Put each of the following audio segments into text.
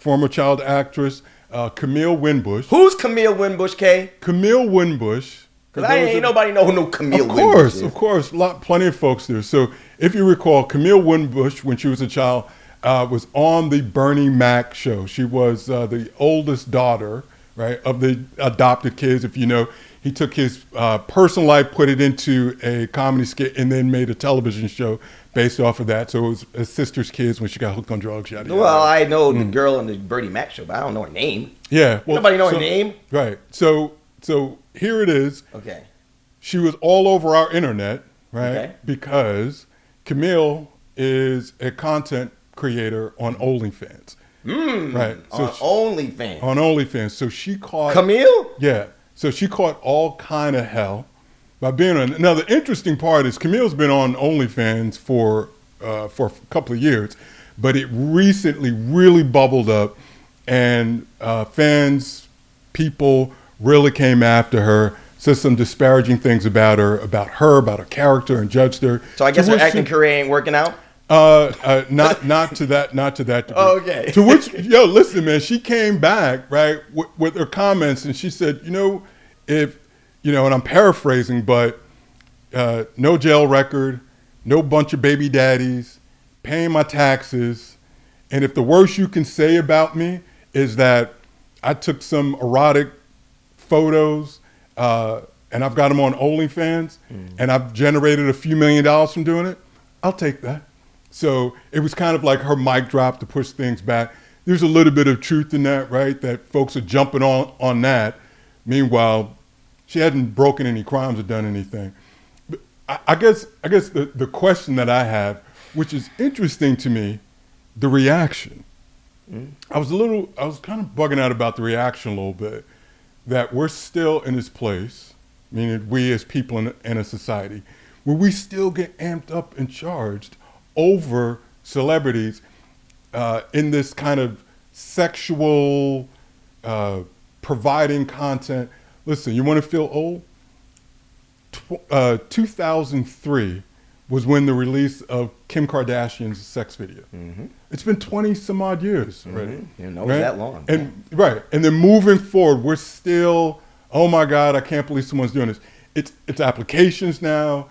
former child actress, Camille Winbush. Who's Camille Winbush, Kay? Camille Winbush. Because ain't nobody know who no Camille Winbush is. Of course. Plenty of folks do. So if you recall, Camille Winbush, when she was a child, was on the Bernie Mac show. She was the oldest daughter, right, of the adopted kids. If you know, he took his personal life, put it into a comedy skit, and then made a television show based off of that. So it was his sister's kids when she got hooked on drugs. Yada, yada. Well, I know the girl on the Bernie Mac show, but I don't know her name. Yeah. Well, nobody know her name? Right. So here it is. Okay. She was all over our internet, right? Okay. Because Camille is a content creator on OnlyFans. Right. So OnlyFans. On OnlyFans. So she caught Camille? Yeah. So she caught all kind of hell by being on. Now the interesting part is Camille's been on OnlyFans for a couple of years, but it recently really bubbled up, and people really came after her, said some disparaging things about her character, and judged her. So I guess her acting career ain't working out? Not to that degree. Okay. To which, listen, man, she came back, right, with her comments, and she said, if, and I'm paraphrasing, but no jail record, no bunch of baby daddies, paying my taxes, and if the worst you can say about me is that I took some erotic photos, and I've got them on OnlyFans, and I've generated a few $1 million from doing it, I'll take that. So it was kind of like her mic drop to push things back. There's a little bit of truth in that, right? That folks are jumping on that. Meanwhile, she hadn't broken any crimes or done anything. But I guess the question that I have, which is interesting to me, the reaction. I was kind of bugging out about the reaction a little bit, that we're still in this place, meaning we as people in a society, where we still get amped up and charged over celebrities in this kind of sexual providing content. Listen, you want to feel old? 2003 was when the release of Kim Kardashian's sex video. It's been 20 some odd years already. You know, right? That long. And then moving forward, we're still, oh my God, I can't believe someone's doing this. It's applications now,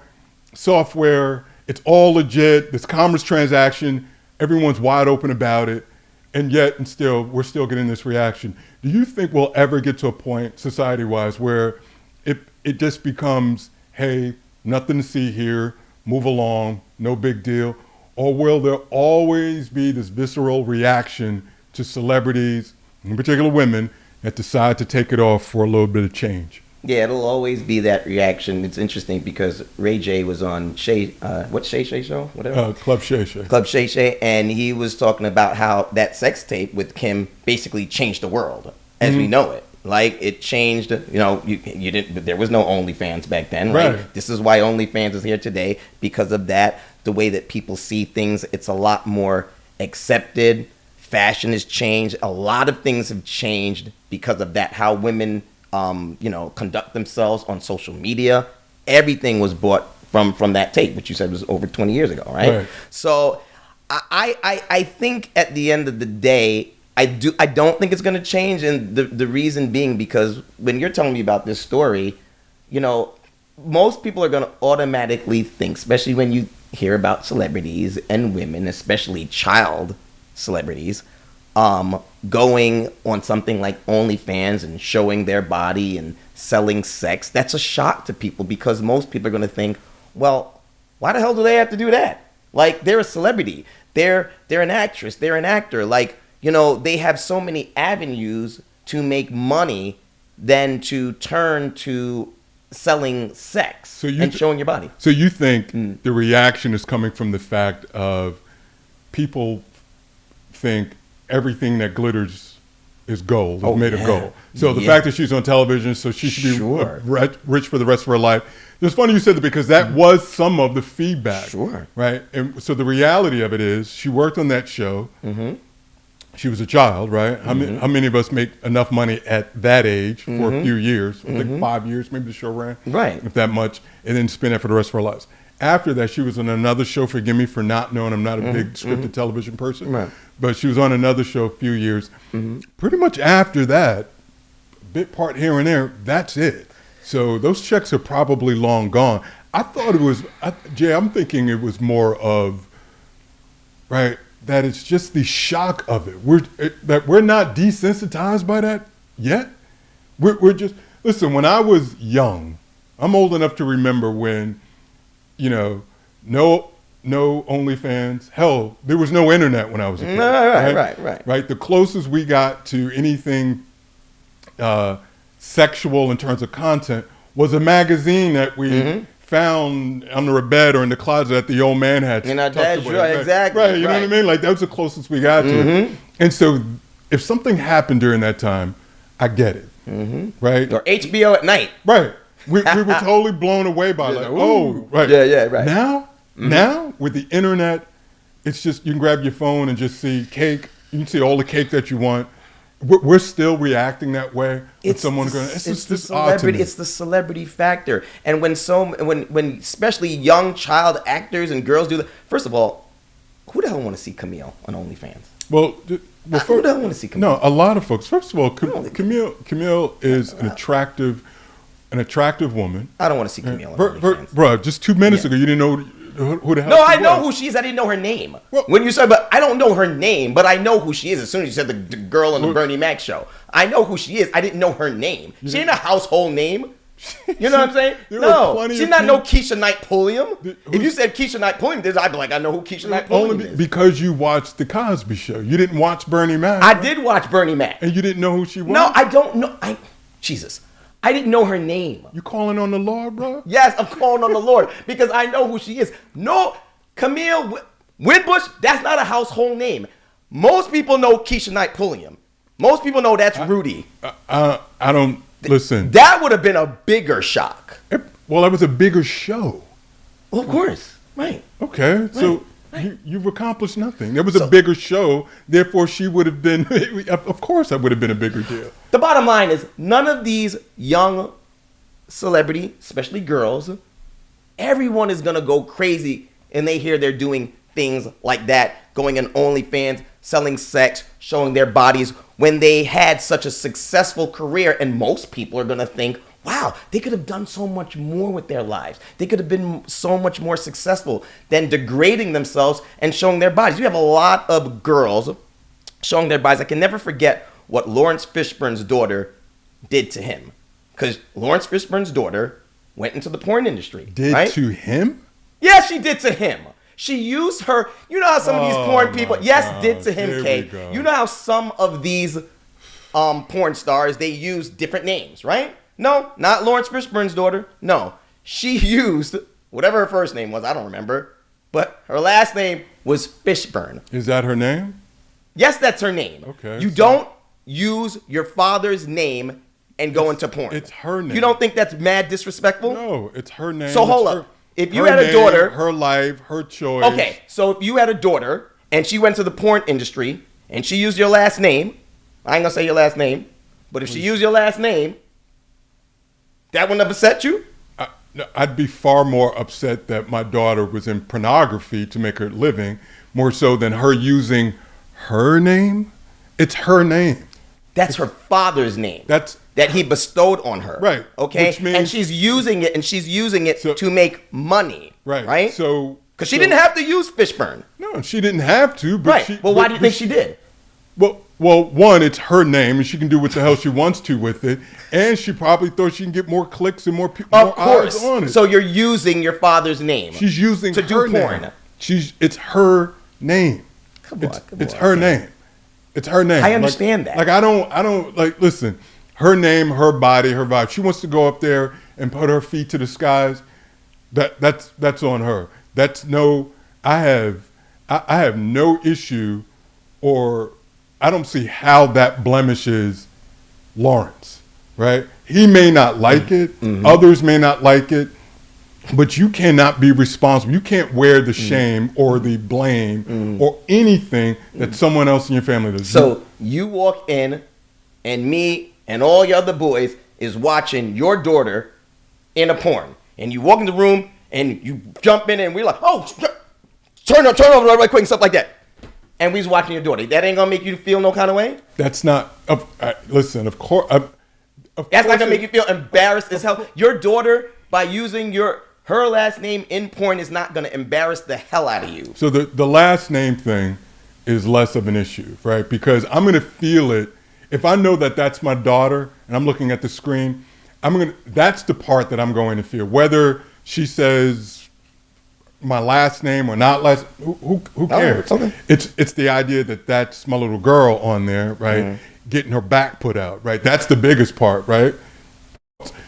software, it's all legit, this commerce transaction, everyone's wide open about it, and yet we're still getting this reaction. Do you think we'll ever get to a point, society-wise, where it just becomes, hey, nothing to see here, move along, no big deal? Or will there always be this visceral reaction to celebrities, in particular women, that decide to take it off for a little bit of change? Yeah, it'll always be that reaction. It's interesting because Ray J was on what's Shay Shay show? Whatever. Club Shay Shay. Club Shay Shay, and he was talking about how that sex tape with Kim basically changed the world as we know it. Like, it changed, you didn't, there was no OnlyFans back then. Right. Like, this is why OnlyFans is here today, because of that, the way that people see things, it's a lot more accepted. Fashion has changed. A lot of things have changed because of that. How women, conduct themselves on social media. Everything was bought from that tape, which you said was over 20 years ago, right? So I think at the end of the day, I don't think it's going to change, and the reason being because when you're telling me about this story, most people are going to automatically think, especially when you hear about celebrities and women, especially child celebrities, going on something like OnlyFans and showing their body and selling sex. That's a shock to people because most people are going to think, well, why the hell do they have to do that? Like, they're a celebrity. They're an actress. They're an actor. Like, they have so many avenues to make money than to turn to selling sex and showing your body. So you think the reaction is coming from the fact of people think everything that glitters is gold, is made of gold. So the fact that she's on television, so she should be rich for the rest of her life. It's funny you said that because that was some of the feedback. Sure. Right? And so the reality of it is she worked on that show. She was a child, right? How many of us make enough money at that age for a few years? I think 5 years, maybe the show ran. Right. If that much, and then spend it for the rest of our lives. after that, she was on another show. Forgive me for not knowing. I'm not a big scripted television person. Right. But she was on another show a few years. Pretty much after that, bit part here and there, that's it. So those checks are probably long gone. I thought it was, Jay, I'm thinking it was more of, right, that it's just the shock of it. That we're not desensitized by that yet. We're just, listen, when I was young, I'm old enough to remember when, no OnlyFans. Hell, there was no internet when I was a kid. Right. The closest we got to anything sexual in terms of content was a magazine that we found under a bed or in the closet that the old man had. In our dad's drawer, exactly. Right, you know what I mean? Like, that was the closest we got to it. And so if something happened during that time, I get it. Right? Or HBO at night. Right. We were totally blown away by right. Yeah, right. Now, with the internet, it's just, you can grab your phone and just see cake. You can see all the cake that you want. We're still reacting that way. It's the celebrity. It's the celebrity factor. And when especially young child actors and girls do that, first of all, who the hell want to see Camille on OnlyFans? Well, who the hell want to see Camille? No, a lot of folks. First of all, Camille is an attractive woman. I don't want to see Camille on OnlyFans. Bro, just 2 minutes ago, you didn't know who the hell No, she I know was. who she is. I didn't know her name. Well, when you said, but I don't know her name, but I know who she is. As soon as you said the girl on the Bernie Mac show, I know who she is. I didn't know her name. She ain't a household name. You know what I'm saying? No, she's not no Keisha Knight Pulliam. If you said Keisha Knight Pulliam, I'd be like, I know who Keisha Knight Pulliam is. Because you watched the Cosby Show. You didn't watch Bernie Mac. I did watch Bernie Mac. And you didn't know who she was? No, I don't know. Jesus. I didn't know her name. You calling on the Lord, bro? Yes, I'm calling on the Lord because I know who she is. No, Camille Winbush, that's not a household name. Most people know Keisha Knight Pulliam. Most people know that's Rudy. I don't, listen. That would have been a bigger shock. Well, that was a bigger show. Well, of course. Right. Okay, so you've accomplished nothing. There was a bigger show, therefore she would have been, of course that would have been a bigger deal. The bottom line is none of these young celebrity, especially girls, everyone is going to go crazy and they hear they're doing things like that, going on OnlyFans, selling sex, showing their bodies when they had such a successful career. And most people are going to think, wow, they could have done so much more with their lives. They could have been so much more successful than degrading themselves and showing their bodies. You have a lot of girls showing their bodies. I can never forget what Lawrence Fishburne's daughter did to him. Because Lawrence Fishburne's daughter went into the porn industry. Did to him? Yes, she did to him. She used her, you know how some of these porn people, did to him, Kay. You know how some of these porn stars, they use different names, right? No, not Lawrence Fishburne's daughter. No, she used whatever her first name was. I don't remember. But her last name was Fishburne. Is that her name? Yes, that's her name. Okay. You don't use your father's name and go into porn. It's her name. You don't think that's mad disrespectful? No, it's her name. So hold up. If you had a daughter, her life, her choice. Okay, so if you had a daughter and she went to the porn industry and she used your last name, I ain't gonna say your last name, but if she used your last name, that wouldn't have upset you? I'd be far more upset that my daughter was in pornography to make her living, more so than her using her name. It's her name. That's her father's name. That he bestowed on her. Right. Okay. Which means, and she's using it to make money. Right. Right. So because she didn't have to use Fishburne. No, she didn't have to. But right. Well, why do you think she did? Well, one, it's her name, and she can do what the hell she wants to with it, and she probably thought she can get more clicks and more people, more eyes on it. So you're using your father's name. She's using to her do porn. Name. It's her name. It's her name. It's her name. I understand that. Like I don't like. Listen, her name, her body, her vibe. She wants to go up there and put her feet to the skies. That's on her. That's no. I have no issue, or I don't see how that blemishes Lawrence. Right? He may not like it. Mm-hmm. Others may not like it. But you cannot be responsible. You can't wear the shame or the blame or anything that someone else in your family does. So you walk in, and me and all your other boys is watching your daughter in a porn. And you walk in the room, and you jump in and we're like, oh, turn over right quick and stuff like that. And we was watching your daughter. That ain't gonna make you feel no kind of way? That's not, listen, of course. That's not gonna make you feel embarrassed as hell. Your daughter, by using her last name in porn, is not gonna embarrass the hell out of you. So the last name thing is less of an issue, right? Because I'm gonna feel it. If I know that that's my daughter and I'm looking at the screen, that's the part that I'm going to feel. Whether she says my last name or not who cares? Okay. It's the idea that that's my little girl on there, right? Mm-hmm. Getting her back put out, right? That's the biggest part, right?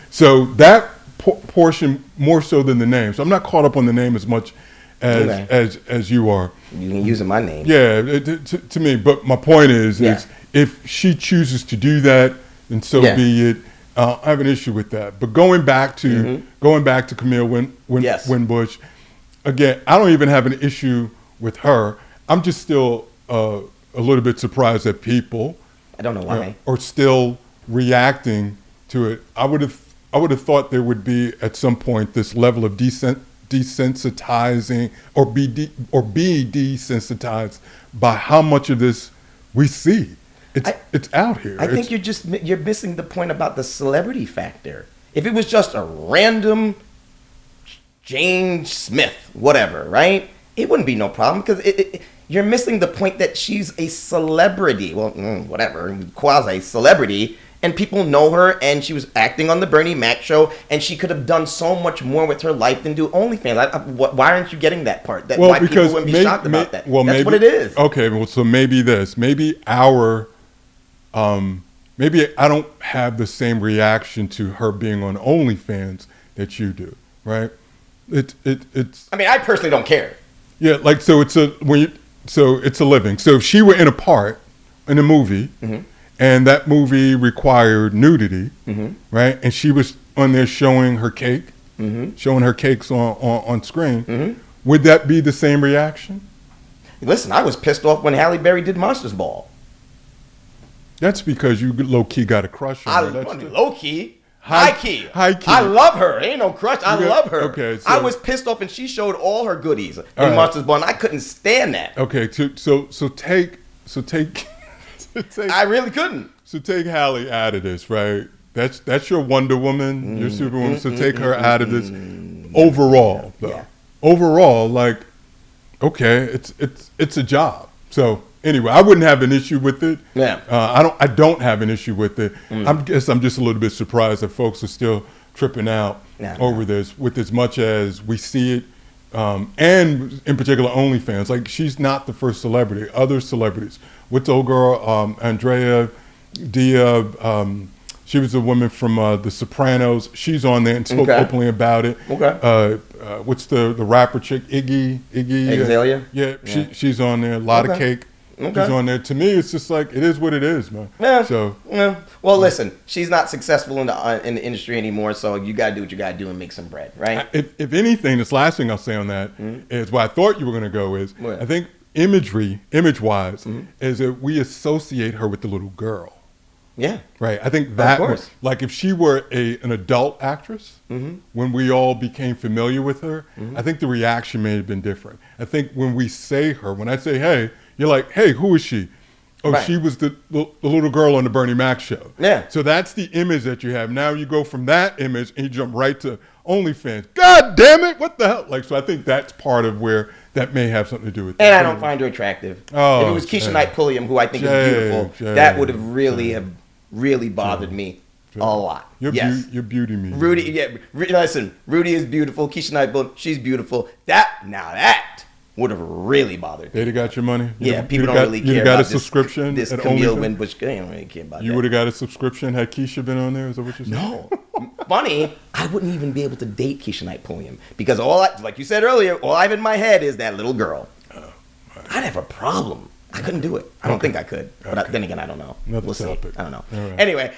So that portion more so than the name. So I'm not caught up on the name as much as you are. You can use my name. Yeah, to me. But my point is if she chooses to do that, then so be it. I have an issue with that. But going back to Camille Winbush, again, I don't even have an issue with her. I'm just still a little bit surprised that people, I don't know why, are still reacting to it. I would have thought there would be at some point this level of desensitizing or be desensitized by how much of this we see. It's out here. I think you're missing the point about the celebrity factor. If it was just a random Jane Smith, whatever, right? It wouldn't be no problem because you're missing the point that she's a celebrity. Well, whatever, quasi-celebrity, and people know her, and she was acting on the Bernie Mac show, and she could have done so much more with her life than do OnlyFans. Why aren't you getting that part? Why people wouldn't be shocked about that? Well, that's what it is. Okay, well, so maybe maybe I don't have the same reaction to her being on OnlyFans that you do, right? It's. I mean, I personally don't care. Yeah, like so it's a living. So if she were in a movie, mm-hmm. and that movie required nudity, mm-hmm. right? And she was on there showing her cake, mm-hmm. showing her cakes on screen, mm-hmm. would that be the same reaction? Listen, I was pissed off when Halle Berry did Monsters Ball. That's because you low-key got a crush on her. Low-key? High-key. High-key. I love her. Ain't no crush. I love her. Okay, so, I was pissed off and she showed all her goodies in Monsters Ball, and I couldn't stand that. Okay, so take I really couldn't. So take Halle out of this, right? That's your Wonder Woman, your Superwoman. So take her out of this. Overall, though. Yeah. Overall, like, okay, it's a job. So anyway, I wouldn't have an issue with it. Yeah. I don't have an issue with it. I guess I'm just a little bit surprised that folks are still tripping out over this, with as much as we see it, and in particular OnlyFans. Like, she's not the first celebrity. Other celebrities. What's the old girl, Andrea Dia? She was a woman from The Sopranos. She's on there and spoke openly about it. Okay. What's the rapper chick? Iggy? Azalea? Yeah, she's on there. A lot of cake. Okay. She's on there. To me, it's just like, it is what it is, man. Yeah. So. Yeah. Well, listen, she's not successful in the industry anymore, so you got to do what you got to do and make some bread, right? If anything, this last thing I'll say on that is what I thought you were going to go is, I think image-wise, is that we associate her with the little girl. Yeah. Right. I think that was, like, if she were an adult actress, when we all became familiar with her, I think the reaction may have been different. I think when I say, hey, you're like, hey, who is she? Oh, she was the little girl on the Bernie Mac show. Yeah. So that's the image that you have. Now you go from that image and you jump right to OnlyFans. God damn it. What the hell? Like, so I think that's part of where that may have something to do with that. And I don't find her attractive. Oh, if it was Keisha Knight Pulliam, who I think is beautiful, that would have really bothered me a lot. You're beauty me. Rudy, listen, Rudy is beautiful. Keisha Knight Pulliam, she's beautiful. That would have really bothered me. They'd have got your money? People don't really care about a subscription this Camille Winbush. They don't really care about that. You would have got a subscription had Keisha been on there? Is that what you're saying? No. Funny, I wouldn't even be able to date Keisha Knight Pulliam because like you said earlier, all I have in my head is that little girl. I'd have a problem. I couldn't do it. I don't think I could. But then again, I don't know. We'll see. I don't know. Right. Anyway.